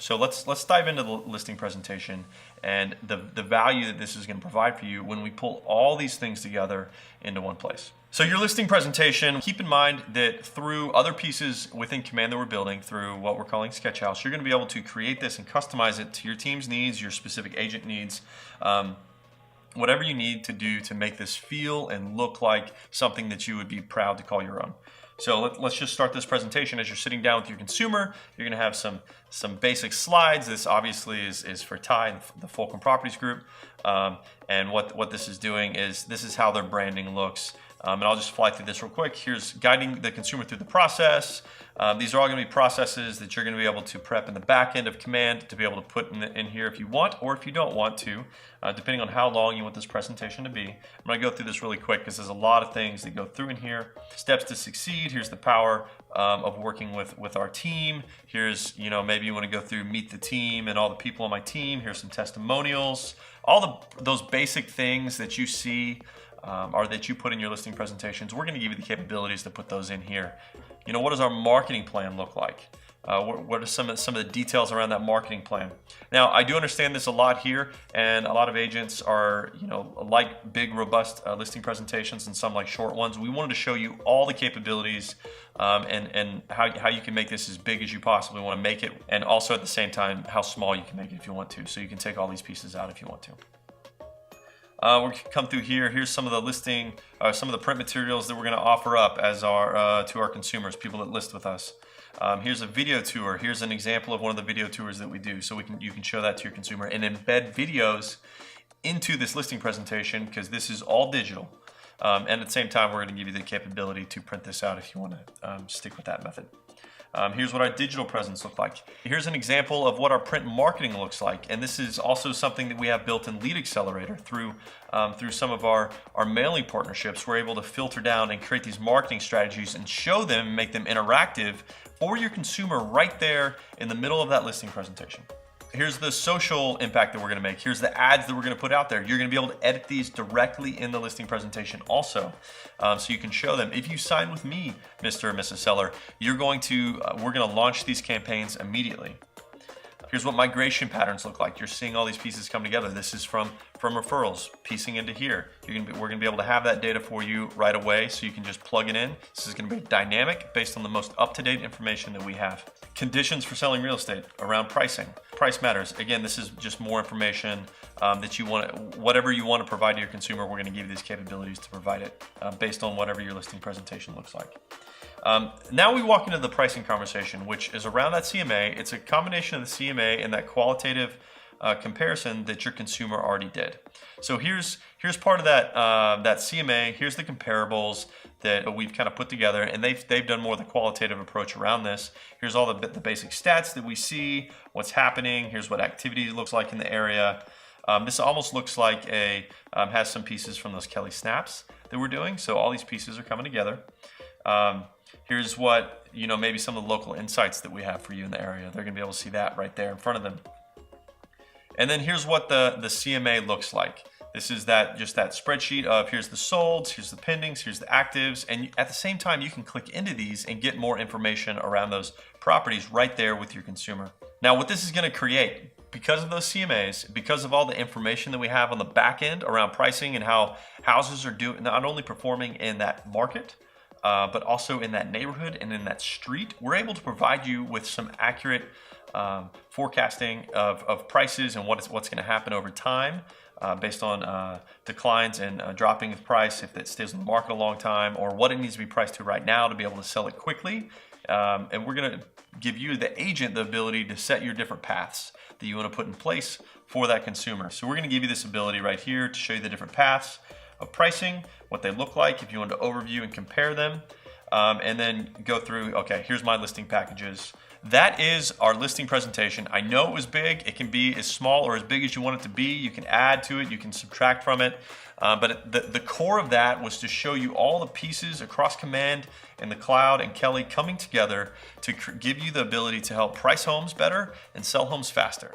So let's dive into the listing presentation and the value that this is going to provide for you when we pull all these things together into one place. So your listing presentation, keep in mind that through other pieces within Command that we're building, through what we're calling Sketchhouse, you're going to be able to create this and customize it to your team's needs, your specific agent needs, whatever you need to do to make this feel and look like something that you would be proud to call your own. So let's just start this presentation. As you're sitting down with your consumer, you're going to have some basic slides. This obviously is for Ty, the Fulcrum Properties Group. And what this is doing is, this is how their branding looks. And I'll just fly through this real quick. Here's guiding the consumer through the process. These are all going to be processes that you're going to be able to prep in the back end of Command to be able to put in here if you want, or if you don't want to, depending on how long you want this presentation to be. I'm going to go through this really quick because there's a lot of things that go through in here. Steps to succeed. Here's the power of working with our team. Here's, maybe you want to go through meet the team and all the people on my team. Here's some testimonials. All those basic things that you see or that you put in your listing presentations, we're going to give you the capabilities to put those in here. What does our marketing plan look like? What are some of the details around that marketing plan? Now, I do understand this a lot here, and a lot of agents are, like big, robust listing presentations, and some like short ones. We wanted to show you all the capabilities and how you can make this as big as you possibly want to make it, and also at the same time how small you can make it if you want to. So you can take all these pieces out if you want to. We're going to come through here. Here's some of the listing, some of the print materials that we're going to offer up as to our consumers, people that list with us. Here's a video tour. Here's an example of one of the video tours that we do. So you can show that to your consumer and embed videos into this listing presentation, because this is all digital. And at the same time, we're going to give you the capability to print this out if you want to stick with that method. Here's what our digital presence looks like. Here's an example of what our print marketing looks like. And this is also something that we have built in Lead Accelerator through some of our mailing partnerships. We're able to filter down and create these marketing strategies and show them, make them interactive for your consumer right there in the middle of that listing presentation. Here's the social impact that we're going to make. Here's the ads that we're going to put out there. You're going to be able to edit these directly in the listing presentation also. So you can show them, if you sign with me, Mr. or Mrs. Seller, we're going to launch these campaigns immediately. Here's what migration patterns look like. You're seeing all these pieces come together. This is from referrals, piecing into here. We're going to be able to have that data for you right away, so you can just plug it in. This is going to be dynamic based on the most up-to-date information that we have. Conditions for selling real estate around pricing. Price matters. Again, this is just more information that you want. Whatever you want to provide to your consumer, we're going to give you these capabilities to provide it based on whatever your listing presentation looks like. Now we walk into the pricing conversation, which is around that CMA. It's a combination of the CMA and that qualitative comparison that your consumer already did. So here's part of that CMA. Here's the comparables that we've kind of put together, and they've done more of the qualitative approach around this. Here's all the basic stats that we see, what's happening. Here's what activity looks like in the area. This almost looks like has some pieces from those Kelly snaps that we're doing. So all these pieces are coming together. Here's what, maybe some of the local insights that we have for you in the area. They're going to be able to see that right there in front of them. And then here's what the CMA looks like. This is just that spreadsheet of here's the solds, here's the pendings, here's the actives. And at the same time, you can click into these and get more information around those properties right there with your consumer. Now, what this is going to create, because of those CMAs, because of all the information that we have on the back end around pricing and how houses are not only performing in that market, but also in that neighborhood and in that street, we're able to provide you with some accurate forecasting of prices and what's going to happen over time based on declines and dropping of price if it stays on the market a long time, or what it needs to be priced to right now to be able to sell it quickly. And we're going to give you, the agent, the ability to set your different paths that you want to put in place for that consumer. So we're going to give you this ability right here to show you the different paths of pricing, what they look like if you want to overview and compare them, and then go through, okay, here's my listing packages. That is our listing presentation. I know it was big. It can be as small or as big as you want it to be. You can add to it, you can subtract from it. But the core of that was to show you all the pieces across Command and the cloud and Kelly coming together to give you the ability to help price homes better and sell homes faster.